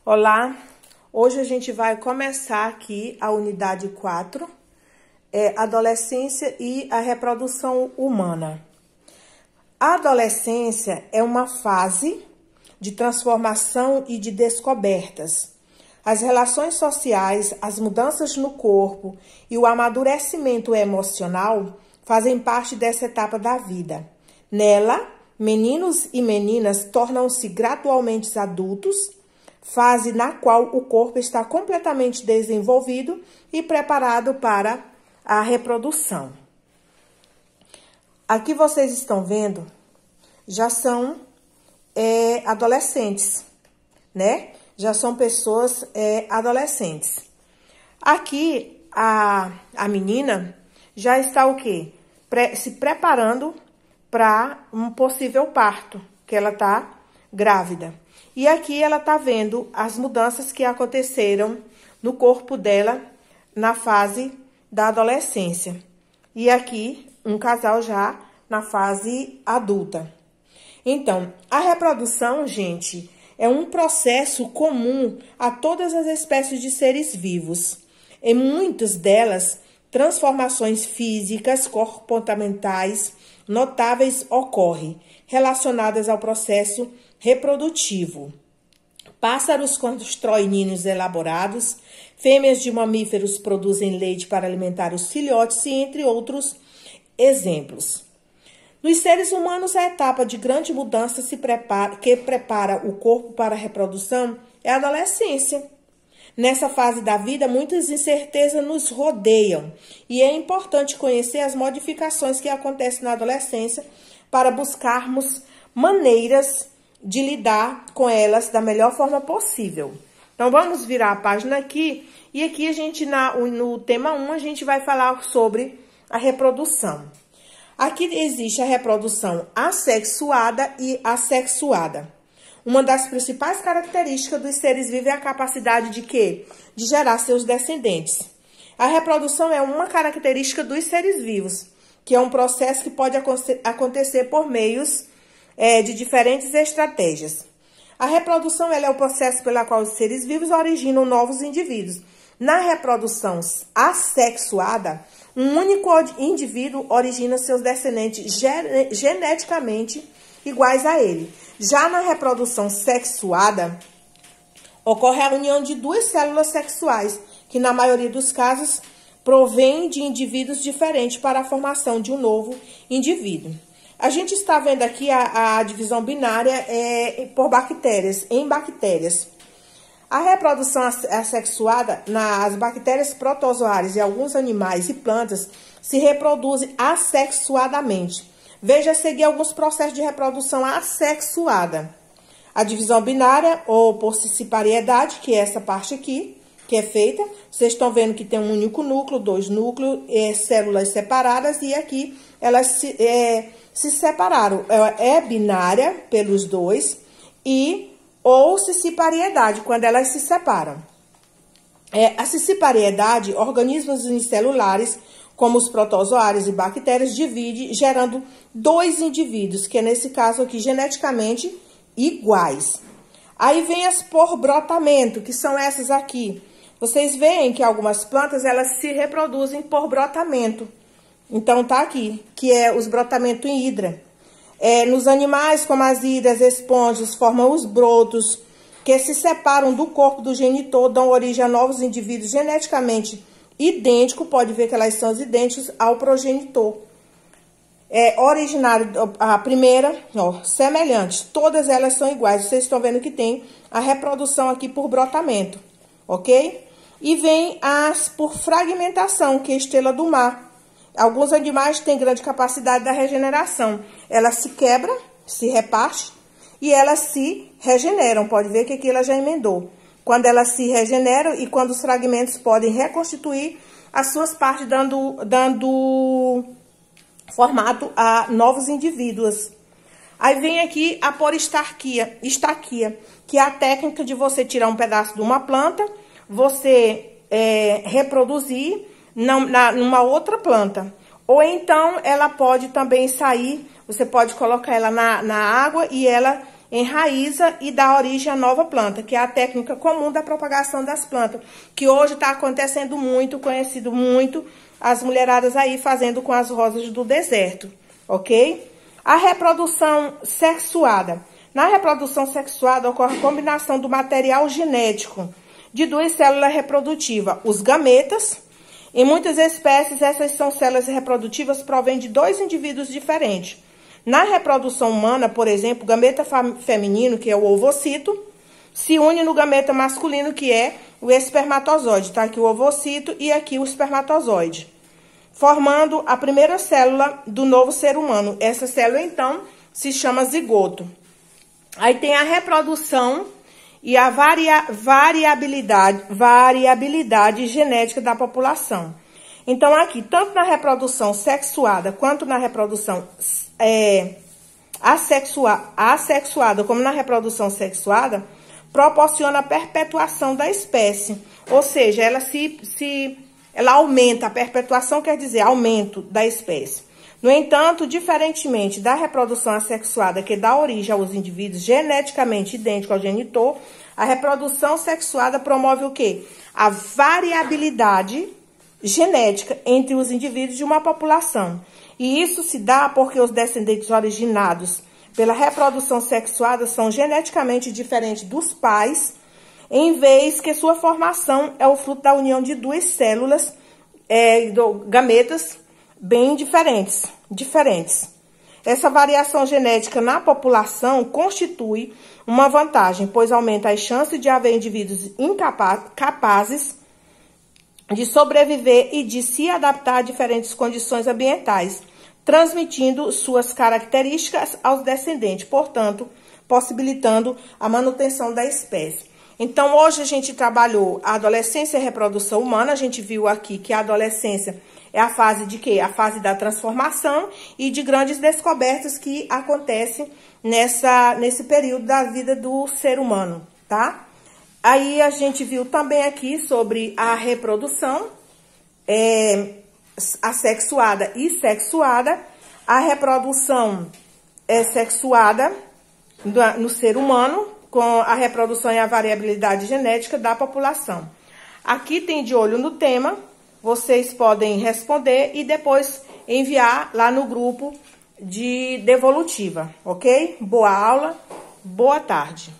Olá, hoje a gente vai começar aqui a unidade 4, adolescência e a reprodução humana. A adolescência é uma fase de transformação e de descobertas. As relações sociais, as mudanças no corpo e o amadurecimento emocional fazem parte dessa etapa da vida. Nela, meninos e meninas tornam-se gradualmente adultos, fase na qual o corpo está completamente desenvolvido e preparado para a reprodução. Aqui vocês estão vendo, já são adolescentes, né? Já são pessoas adolescentes. Aqui a menina já está o quê? Se preparando para um possível parto, que ela está grávida. E aqui ela está vendo as mudanças que aconteceram no corpo dela na fase da adolescência. E aqui um casal já na fase adulta. Então, a reprodução, gente, é um processo comum a todas as espécies de seres vivos. Em muitas delas, transformações físicas, comportamentais notáveis ocorrem, relacionadas ao processo reprodutivo. Pássaros constroem ninhos elaborados, fêmeas de mamíferos produzem leite para alimentar os filhotes e entre outros exemplos. Nos seres humanos, a etapa de grande mudança que prepara o corpo para a reprodução é a adolescência. Nessa fase da vida, muitas incertezas nos rodeiam e é importante conhecer as modificações que acontecem na adolescência para buscarmos maneiras de lidar com elas da melhor forma possível. Então, vamos virar a página aqui e aqui a gente, no tema 1, a gente vai falar sobre a reprodução. Aqui existe a reprodução assexuada e assexuada. Uma das principais características dos seres vivos é a capacidade de quê? De gerar seus descendentes. A reprodução é uma característica dos seres vivos, que é um processo que pode acontecer por meios de diferentes estratégias. A reprodução ela é o processo pelo qual os seres vivos originam novos indivíduos. Na reprodução assexuada, um único indivíduo origina seus descendentes geneticamente iguais a ele. Já na reprodução sexuada, ocorre a união de duas células sexuais, que na maioria dos casos provém de indivíduos diferentes para a formação de um novo indivíduo. A gente está vendo aqui a divisão binária por bactérias, em bactérias. A reprodução assexuada nas bactérias protozoárias e alguns animais e plantas se reproduzem assexuadamente. Veja a seguir alguns processos de reprodução assexuada. A divisão binária ou por cicipariedade, que é essa parte aqui, que é feita. Vocês estão vendo que tem um único núcleo, dois núcleos, células separadas e aqui elas se separaram. É binária pelos dois ou cicipariedade, quando elas se separam. A cicipariedade, organismos unicelulares, como os protozoários e bactérias, divide, gerando dois indivíduos, que é nesse caso aqui, geneticamente iguais. Aí vem as por brotamento, que são essas aqui. Vocês veem que algumas plantas, elas se reproduzem por brotamento. Então, tá aqui, que é os brotamentos em hidra. Nos animais, como as hidras, esponjas, formam os brotos, que se separam do corpo do genitor, dão origem a novos indivíduos geneticamente idênticos, pode ver que elas são idênticos ao progenitor. Originário, a primeira, semelhantes, todas elas são iguais. Vocês estão vendo que tem a reprodução aqui por brotamento, ok? E vem as por fragmentação, que é a estrela do mar. Alguns animais têm grande capacidade da regeneração. Elas se quebram, se repartem e elas se regeneram. Pode ver que aqui ela já emendou. Quando elas se regeneram e quando os fragmentos podem reconstituir as suas partes, dando formato a novos indivíduos. Aí vem aqui a estaquia, que é a técnica de você tirar um pedaço de uma planta, você reproduzir numa outra planta. Ou então ela pode também sair, você pode colocar ela na água e ela enraiza e dá origem à nova planta, que é a técnica comum da propagação das plantas, que hoje está acontecendo muito, conhecido muito, as mulheradas aí fazendo com as rosas do deserto, ok? A reprodução sexuada. Na reprodução sexuada ocorre a combinação do material genético de duas células reprodutivas, os gametas. Em muitas espécies, essas são células reprodutivas provêm de dois indivíduos diferentes. Na reprodução humana, por exemplo, o gameta feminino, que é o ovocito, se une no gameta masculino, que é o espermatozoide. Tá aqui o ovocito e aqui o espermatozoide, formando a primeira célula do novo ser humano. Essa célula, então, se chama zigoto. Aí tem a reprodução e a variabilidade genética da população. Então, aqui, tanto na reprodução sexuada quanto na reprodução assexuada, como na reprodução sexuada, proporciona a perpetuação da espécie. Ou seja, ela aumenta, a perpetuação quer dizer aumento da espécie. No entanto, diferentemente da reprodução assexuada, que dá origem aos indivíduos geneticamente idênticos ao genitor, a reprodução sexuada promove o quê? A variabilidade genética entre os indivíduos de uma população. E isso se dá porque os descendentes originados pela reprodução sexuada são geneticamente diferentes dos pais, em vez que sua formação é o fruto da união de duas células, gametas, bem diferentes. Essa variação genética na população constitui uma vantagem, pois aumenta as chances de haver indivíduos capazes de sobreviver e de se adaptar a diferentes condições ambientais, transmitindo suas características aos descendentes, portanto, possibilitando a manutenção da espécie. Então, hoje a gente trabalhou a adolescência e a reprodução humana. A gente viu aqui que a adolescência é a fase de quê? A fase da transformação e de grandes descobertas que acontecem nesse período da vida do ser humano, tá? Aí a gente viu também aqui sobre a reprodução assexuada e sexuada. A reprodução sexuada no ser humano, com a reprodução e a variabilidade genética da população. Aqui tem de olho no tema, vocês podem responder e depois enviar lá no grupo de devolutiva, ok? Boa aula, boa tarde.